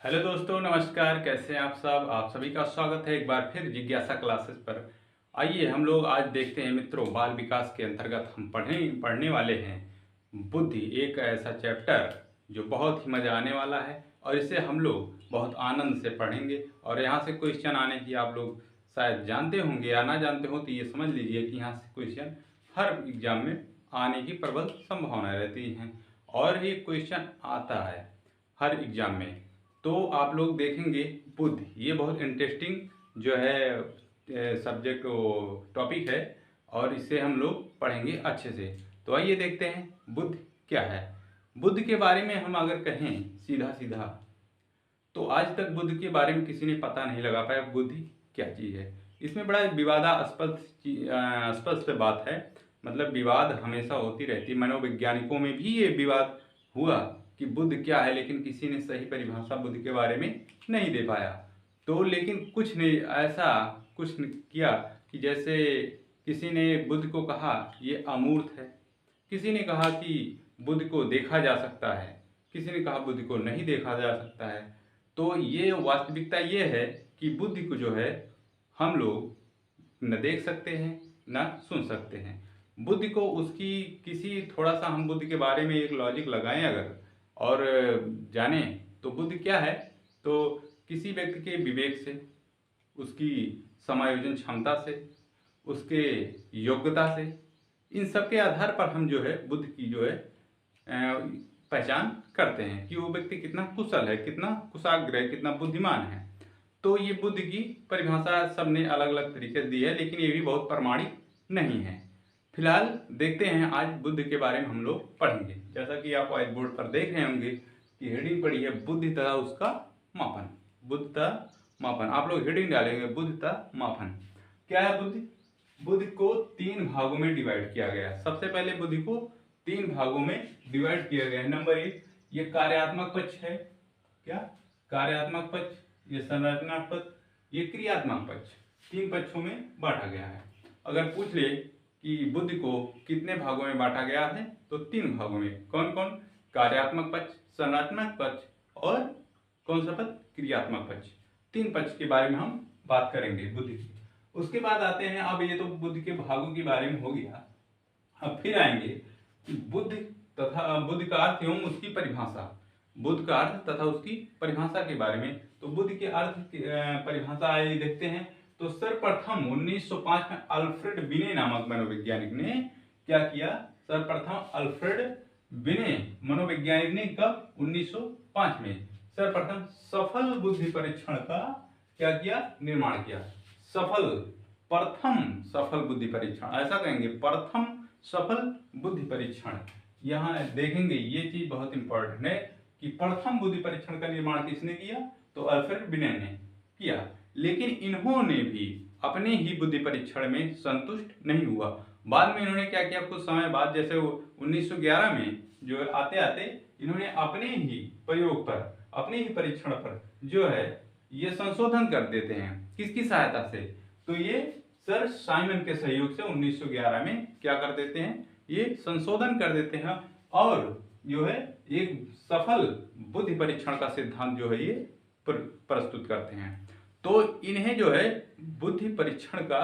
Hello दोस्तों, नमस्कार। कैसे हैं आप सब? आप सभी का स्वागत है एक बार फिर जिज्ञासा क्लासेस पर। आइए हम लोग आज देखते हैं मित्रों, बाल विकास के अंतर्गत हम पढ़ने वाले हैं बुद्धि, एक ऐसा चैप्टर जो बहुत ही मज़ा आने वाला है और इसे हम लोग बहुत आनंद से पढ़ेंगे। और यहाँ से क्वेश्चन आने की आप लोग शायद जानते होंगे या ना जानते हो, तो ये समझ लीजिए कि यहाँ से क्वेश्चन हर एग्जाम में आने की प्रबल संभावना रहती है और ये क्वेश्चन आता है हर एग्जाम में। तो आप लोग देखेंगे बुद्ध, ये बहुत इंटरेस्टिंग जो है सब्जेक्ट टॉपिक है और इसे हम लोग पढ़ेंगे अच्छे से। तो आइए देखते हैं बुद्ध क्या है। बुद्ध के बारे में हम अगर कहें सीधा सीधा, तो आज तक बुद्ध के बारे में किसी ने पता नहीं लगा पाया बुद्ध क्या चीज़ है। इसमें बड़ा विवादास्पद स्पष्ट बात है, मतलब विवाद हमेशा होती रहती है। मनोवैज्ञानिकों में भी ये विवाद हुआ कि बुद्ध क्या है, लेकिन किसी ने सही परिभाषा बुद्ध के बारे में नहीं दे पाया। तो लेकिन कुछ ने ऐसा कुछ किया कि जैसे किसी ने बुद्ध को कहा ये अमूर्त है, किसी ने कहा कि बुद्ध को देखा जा सकता है, किसी ने कहा बुद्ध को नहीं देखा जा सकता है। तो ये वास्तविकता ये है कि बुद्ध को जो है हम लोग न देख सकते हैं न सुन सकते हैं। बुद्ध को उसकी किसी थोड़ा सा हम बुद्ध के बारे में एक लॉजिक लगाएं अगर और जानें तो बुद्ध क्या है, तो किसी व्यक्ति के विवेक से, उसकी समायोजन क्षमता से, उसके योग्यता से, इन सब के आधार पर हम जो है बुद्ध की जो है पहचान करते हैं कि वो व्यक्ति कितना कुशल है, कितना कुशाग्र है, कितना बुद्धिमान है। तो ये बुद्ध की परिभाषा सबने अलग अलग तरीके से दी है, लेकिन ये भी बहुत प्रमाणिक नहीं है। फिलहाल देखते हैं आज बुद्ध के बारे में हम लोग पढ़ेंगे। जैसा कि आप व्हाइट बोर्ड पर देख रहे होंगे कि हेडिंग पड़ी है बुद्ध तथा उसका मापन। बुद्ध तथा मापन, आप लोग हेडिंग डालेंगे बुद्ध तथा मापन। क्या है बुद्ध? बुद्ध को 3 भागों में डिवाइड किया गया। सबसे पहले बुद्ध को 3 भागों में डिवाइड किया गया है। नंबर 1, ये कार्यात्मक पक्ष है। क्या? कार्यात्मक पक्ष, ये संरचनात्मक पक्ष, ये क्रियात्मक पक्ष। 3 पक्षों में बांटा गया है। अगर पूछ ले कि बुद्ध को कितने भागों में बांटा गया है, तो 3 भागों में। कौन कौन? कार्यात्मक पक्ष, संरचनात्मक पक्ष और कौन सा पक्ष? क्रियात्मक पक्ष। 3 पक्ष के बारे में हम बात करेंगे बुद्ध की। उसके बाद आते हैं, अब ये तो बुद्ध के भागों के बारे में हो गया। अब फिर आएंगे बुद्ध तथा बुद्ध का अर्थ एवं उसकी परिभाषा। बुद्ध का अर्थ तथा उसकी परिभाषा के बारे में। तो बुद्ध के अर्थ परिभाषा आइए देखते हैं। तो सर्वप्रथम 1905 में अल्फ्रेड बिने नामक मनोवैज्ञानिक ने क्या किया? सर्वप्रथम अल्फ्रेड बिने मनोवैज्ञानिक ने कब? 1905 में सर्वप्रथम सफल बुद्धि परीक्षण का क्या किया? निर्माण किया। सफल, प्रथम सफल बुद्धि परीक्षण, ऐसा कहेंगे, प्रथम सफल बुद्धि परीक्षण। यहाँ देखेंगे ये चीज बहुत इंपॉर्टेंट है कि प्रथम बुद्धि परीक्षण का निर्माण किसने किया? तो अल्फ्रेड बिने ने किया। लेकिन इन्होंने भी अपने ही बुद्धि परीक्षण में संतुष्ट नहीं हुआ। बाद में इन्होंने क्या किया? कुछ समय बाद, जैसे 1911 में जो आते आते इन्होंने अपने ही प्रयोग पर, अपने ही परीक्षण पर जो है ये संशोधन कर देते हैं। किसकी सहायता से? तो ये सर साइमन के सहयोग से 1911 में क्या कर देते हैं? ये संशोधन कर देते हैं और जो है एक सफल बुद्धि परीक्षण का सिद्धांत जो है ये प्रस्तुत करते हैं। तो इन्हें जो है बुद्धि परीक्षण का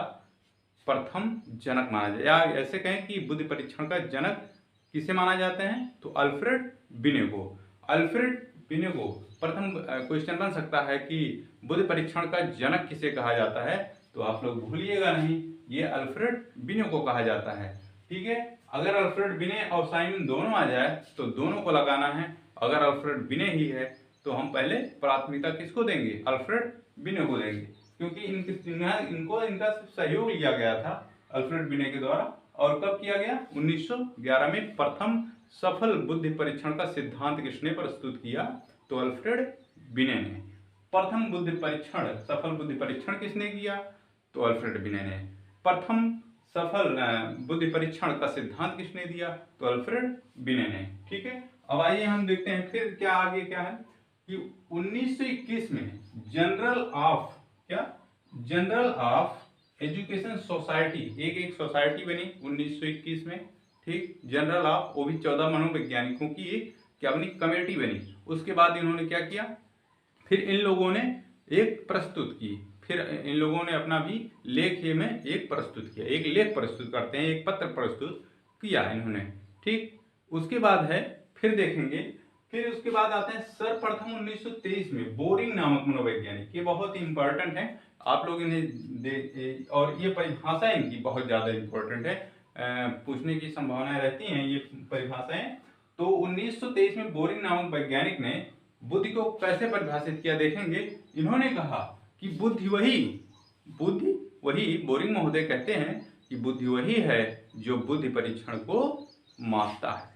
प्रथम जनक माना जाए, या ऐसे कहें कि बुद्धि परीक्षण का जनक किसे माना जाता है? तो अल्फ्रेड बिने को। अल्फ्रेड बिने को प्रथम क्वेश्चन बन सकता है कि बुद्धि परीक्षण का जनक किसे कहा जाता है? तो आप लोग भूलिएगा नहीं, ये अल्फ्रेड बिने को कहा जाता है। ठीक है, अगर अल्फ्रेड बिने और साइमन दोनों आ जाए तो दोनों को लगाना है। अगर अल्फ्रेड बिने ही है तो हम पहले प्राथमिकता किसको देंगे? अल्फ्रेड बिने को देंगे, क्योंकि इनको इनका सहयोग लिया गया था अल्फ्रेड बिने के द्वारा। और कब किया गया? 1911 में प्रथम सफल बुद्धि परीक्षण का सिद्धांत किसने प्रस्तुत किया? तो अल्फ्रेड बिने ने। प्रथम बुद्धि परीक्षण, सफल बुद्धि परीक्षण किसने किया? तो अल्फ्रेड बिने ने। प्रथम सफल बुद्धि परीक्षण का सिद्धांत किसने दिया? तो अल्फ्रेड बिने ने। ठीक है, अब आइए हम देखते हैं फिर क्या आगे क्या है कि 1921 में जनरल ऑफ, क्या? जनरल ऑफ एजुकेशन सोसाइटी, एक सोसाइटी बनी 1921 में। ठीक, जनरल ऑफ, वो भी 14 मनोवैज्ञानिकों की एक क्या बनी? कमेटी बनी। उसके बाद इन्होंने क्या किया? फिर इन लोगों ने एक प्रस्तुत की, फिर इन लोगों ने अपना भी लेख में एक प्रस्तुत किया, एक लेख प्रस्तुत करते हैं, एक पत्र प्रस्तुत किया इन्होंने। ठीक, उसके बाद है, फिर देखेंगे, फिर उसके बाद आते हैं सर्वप्रथम 1923 में बोरिंग नामक मनोवैज्ञानिक, ये बहुत ही इंपॉर्टेंट है, आप लोग इन्हें और ये परिभाषा इनकी बहुत ज्यादा इंपॉर्टेंट है, पूछने की संभावनाएं रहती हैं ये परिभाषाएं। तो 1923 में बोरिंग नामक वैज्ञानिक ने बुद्धि को कैसे परिभाषित किया देखेंगे। इन्होंने कहा कि बुद्धि वही बोरिंग महोदय कहते हैं कि बुद्धि वही है जो बुद्धि परीक्षण को मापता है।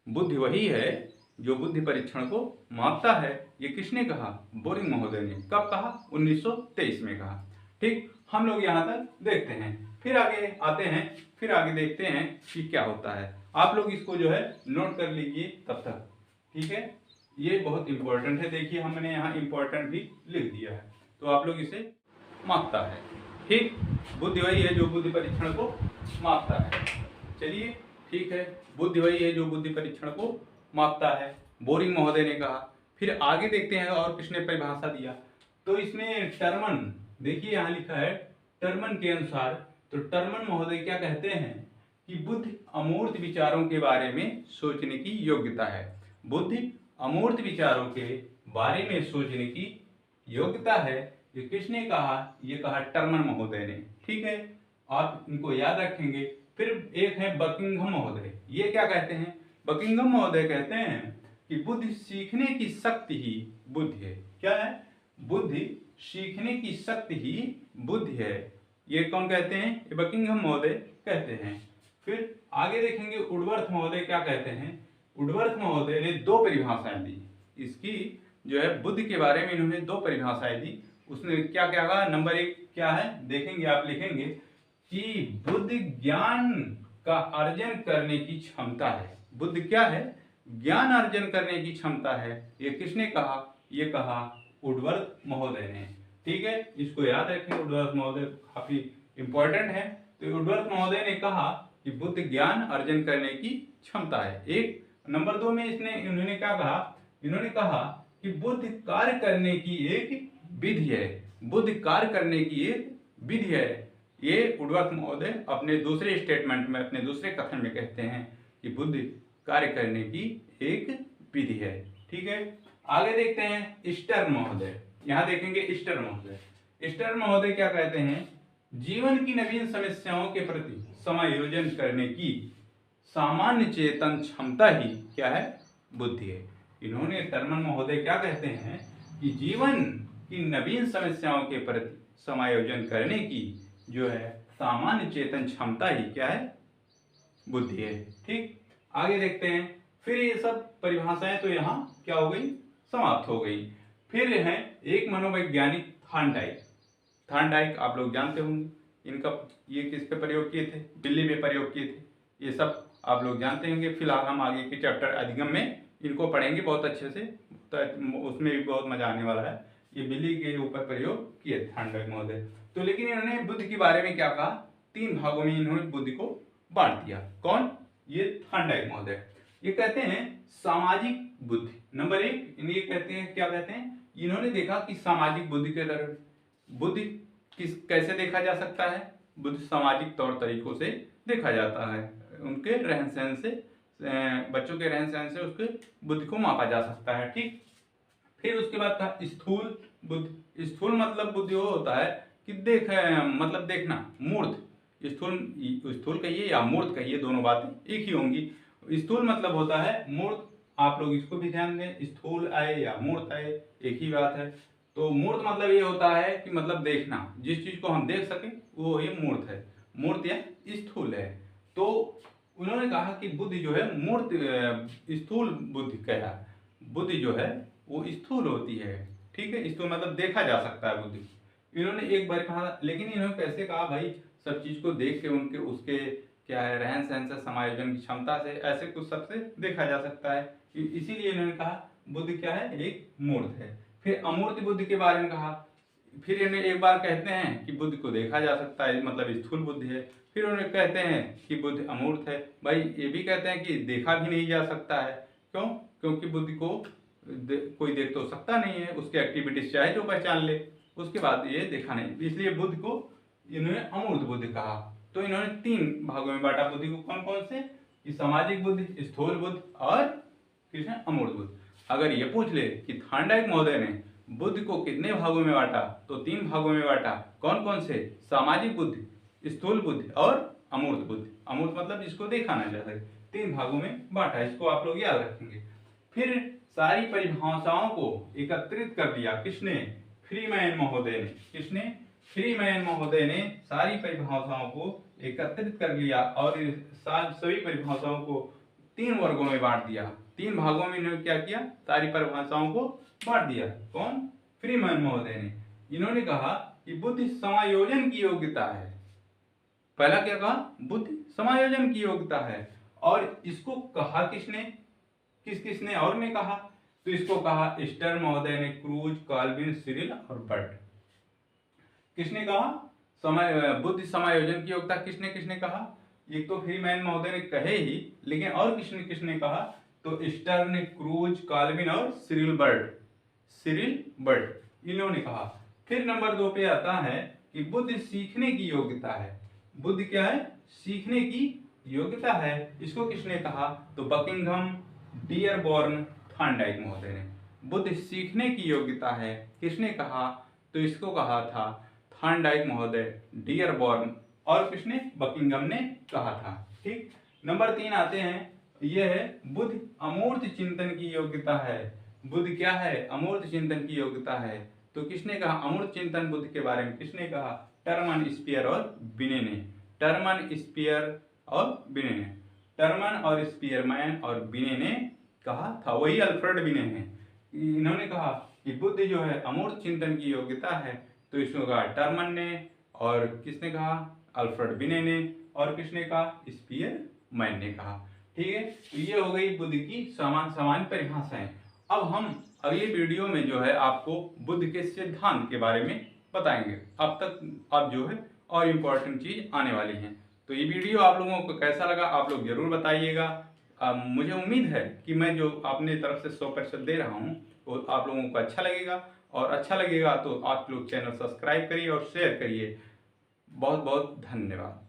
बुद्धि वही है जो बुद्धि परीक्षण को मापता है। ये किसने कहा? बोरिंग महोदय ने। कब कहा? 1923 में कहा। ठीक, हम लोग यहाँ तक देखते हैं, फिर आगे आते हैं, फिर आगे देखते हैं कि क्या होता है। आप लोग इसको जो है नोट कर लीजिए तब तक, ठीक है। ये बहुत इंपॉर्टेंट है, देखिए हमने यहाँ इंपॉर्टेंट भी लिख दिया है, तो आप लोग इसे मापता है। ठीक, बुद्धि वही है जो बुद्धि परीक्षण को मापता है। चलिए ठीक है, बुद्धि वही है जो बुद्धि परीक्षण को मापता है, बोरिंग महोदय ने कहा। फिर आगे देखते हैं और किसने परिभाषा दिया। तो इसमें टर्मन, देखिए यहाँ लिखा है टर्मन के अनुसार, तो टर्मन महोदय क्या कहते हैं कि बुद्धि अमूर्त विचारों के बारे में सोचने की योग्यता है। बुद्धि अमूर्त विचारों के बारे में सोचने की योग्यता है। ये किसने कहा? ये कहा टर्मन महोदय ने। ठीक है, आप इनको याद रखेंगे। फिर एक है बकिंघम महोदय, ये क्या कहते हैं? बकिंघम महोदय कहते हैं कि बुद्धि सीखने की शक्ति ही बुद्धि है। क्या है? बुद्धि सीखने की शक्ति ही बुद्धि है। ये कौन कहते हैं? ये बकिंघम महोदय कहते हैं। फिर आगे देखेंगे वुडवर्थ महोदय क्या कहते हैं। वुडवर्थ महोदय ने दो परिभाषाएं दी इसकी, जो है बुद्धि के बारे में इन्होंने दो परिभाषाएं दी। उसने क्या क्या कहा? नंबर एक क्या है देखेंगे, आप लिखेंगे कि बुद्धि ज्ञान का अर्जन करने की क्षमता है। बुद्धि क्या है? ज्ञान अर्जन करने की क्षमता है। ये किसने कहा? ये कहा वुडवर्थ महोदय ने। ठीक है, इसको याद रखें, वुडवर्थ महोदय काफी इंपॉर्टेंट है। तो वुडवर्थ महोदय ने कहा कि बुद्धि ज्ञान अर्जन करने की क्षमता है। एक नंबर दो में इन्होंने क्या कहा? इन्होंने कहा कि बुद्धि कार्य करने की एक विधि है। बुद्धि कार्य करने की एक विधि है। ये वुडवर्थ महोदय अपने दूसरे स्टेटमेंट में, अपने दूसरे कथन में कहते हैं कि बुद्धि कार्य करने की एक विधि है। ठीक है, आगे देखते हैं स्टर्न महोदय। यहाँ देखेंगे स्टर्न महोदय। स्टर्न महोदय क्या कहते हैं? जीवन की नवीन समस्याओं के प्रति समायोजन करने की सामान्य चेतन क्षमता ही क्या है? बुद्धि है। इन्होंने टर्मन महोदय क्या कहते हैं कि जीवन की नवीन समस्याओं के प्रति समायोजन करने की जो है सामान्य चेतन क्षमता ही क्या है? बुद्धि है। ठीक, आगे देखते हैं। फिर ये सब परिभाषाएं तो यहाँ क्या हो गई? समाप्त हो गई। फिर है एक मनोवैज्ञानिक थॉर्नडाइक। थॉर्नडाइक आप लोग जानते होंगे, इनका ये किस पे प्रयोग किए थे? बिल्ली में प्रयोग किए थे। ये सब आप लोग जानते होंगे। फिलहाल हम आगे के चैप्टर अधिगम में इनको पढ़ेंगे बहुत अच्छे से, तो उसमें भी बहुत मजा आने वाला है। ये बिल्ली के ऊपर प्रयोग किए थॉर्नडाइक महोदय। तो लेकिन इन्होंने बुद्धि के बारे में क्या कहा? तीन भागों में इन्होंने बुद्धि को बांट दिया। कौन? ये थॉर्नडाइक महोदय। ये कहते हैं सामाजिक बुद्धि। नंबर एक, ये कहते हैं, क्या कहते हैं? इन्होंने देखा कि सामाजिक बुद्धि के तरह बुद्धि कैसे देखा जा सकता है? बुद्धि सामाजिक तौर तरीकों से देखा जाता है। उनके रहन सहन से, बच्चों के रहन सहन से उसके बुद्धि को मापा जा सकता है। ठीक, फिर उसके बाद था स्थूल बुद्धि। स्थूल मतलब बुद्धि वो होता है कि मतलब देखना, मूर्त। स्थूल कहिए या मूर्त कहिए, दोनों बातें एक ही होंगी। स्थूल मतलब होता है मूर्त। आप लोग इसको भी ध्यान दें, स्थूल आए या मूर्त आए एक ही बात है। तो मूर्त मतलब ये होता है कि मतलब देखना, जिस चीज को हम देख सकें वो ये मूर्त है, मूर्त या स्थूल है। तो उन्होंने कहा कि बुद्धि जो है मूर्त, स्थूल बुद्धि कहा, बुद्धि जो है वो स्थूल होती है। ठीक है, स्थूल मतलब देखा जा सकता है बुद्धि। इन्होंने एक बार कहा, लेकिन इन्होंने कैसे कहा भाई? सब चीज को देख के उनके उसके क्या है रहन सहन से, समायोजन की क्षमता से, ऐसे कुछ सबसे देखा जा सकता है। इसीलिए इन्होंने कहा बुद्धि क्या है? एक मूर्त है। फिर अमूर्त बुद्धि के बारे में कहा। फिर इन्हें एक बार कहते हैं कि बुद्धि को देखा जा सकता है, मतलब स्थूल बुद्धि है। फिर उन्हें कहते हैं कि बुद्धि अमूर्त है। भाई ये भी कहते हैं कि देखा भी नहीं जा सकता है। क्यों? क्योंकि बुद्धि को कोई देख तो सकता नहीं है, उसके एक्टिविटीज चाहे जो पहचान ले, उसके बाद ये देखा नहीं, इसलिए बुद्ध को इन्होंने अमूर्त बुद्ध कहा। तो इन्होंने 3 भागों में बांटा बुद्धि को, कौन कौन से, कि सामाजिक बुद्धि, स्थूल बुद्धि और किसने, अमूर्त बुद्धि। अगर ये पूछ ले कि थार्नडाइक महोदय ने बुद्धि को कितने भागों में बांटा, तो 3 भागों में बांटा, कौन कौन से, सामाजिक बुद्धि, स्थूल बुद्धि और अमूर्त बुद्धि। अमूर्त मतलब जिसको देखा ना जा सके, 3 भागों में बांटा, इसको आप लोग याद रखेंगे। फिर सारी परिभाषाओं को एकत्रित कर दिया किसने, फ्रीमैन महोदय ने। किसने, फ्रीमैन महोदय ने सारी परिभाषाओं को एकत्रित कर लिया और सभी परिभाषाओं को 3 वर्गों में बांट दिया। 3 भागों में इन्होंने क्या किया, सारी परिभाषाओं को बांट दिया। कौन, फ्रीमैन महोदय ने। इन्होंने कहा कि बुद्धि समायोजन की योग्यता है। पहला क्या कहा, बुद्धि समायोजन की योग्यता है। और इसको कहा किसने, किसने और ने कहा, तो इसको कहा स्टर महोदय ने, क्रूज, काल्विन, सिरिल और बर्ट। किसने कहा बुद्धि समायोजन की योग्यता, किसने किसने कहा, एक तो फ्रीमैन महोदय ने कहे ही, लेकिन और किसने किसने कहा, तो स्टर ने, क्रूज, काल्विन और सिरिल बर्ट इन्होंने कहा। फिर नंबर 2 पे आता है कि बुद्धि सीखने की योग्यता है। बुद्धि क्या है, सीखने की योग्यता है। इसको किसने कहा, तो बकिंघम, डियरबॉर्न, थार्नडाइक महोदय ने। बुद्धि सीखने की योग्यता है, किसने कहा, तो इसको कहा था थार्नडाइक महोदय, डियरबॉर्न और किसने, बकिंघम ने कहा था। ठीक। नंबर 3 आते हैं, यह है बुद्धि अमूर्त चिंतन की योग्यता है। बुद्धि क्या है, अमूर्त चिंतन की योग्यता है। तो किसने कहा अमूर्त चिंतन बुद्धि के बारे में, किसने कहा, टर्मन, स्पियर और बिने ने। टर्मन, स्पियर और बिने ने। टर्मन और स्पीयरमैन और बिने ने कहा था, वही अल्फ्रेड बिने हैं। इन्होंने कहा कि बुद्धि जो है अमूर्त चिंतन की योग्यता है, तो इसको कहा टर्मन ने, और किसने कहा, अल्फ्रेड बिने ने, और किसने कहा, स्पीयरमैन ने कहा। ठीक है, तो ये हो गई बुद्धि की सामान्य परिभाषाएं। अब हम अगली वीडियो में जो है आपको बुद्धि के सिद्धांत के बारे में बताएंगे। अब तक अब जो है और इम्पोर्टेंट चीज आने वाली हैं। तो ये वीडियो आप लोगों को कैसा लगा आप लोग जरूर बताइएगा। मुझे उम्मीद है कि मैं जो अपने तरफ से 100% दे रहा हूँ वो आप लोगों को अच्छा लगेगा, और अच्छा लगेगा तो आप लोग चैनल सब्सक्राइब करिए और शेयर करिए। बहुत बहुत धन्यवाद।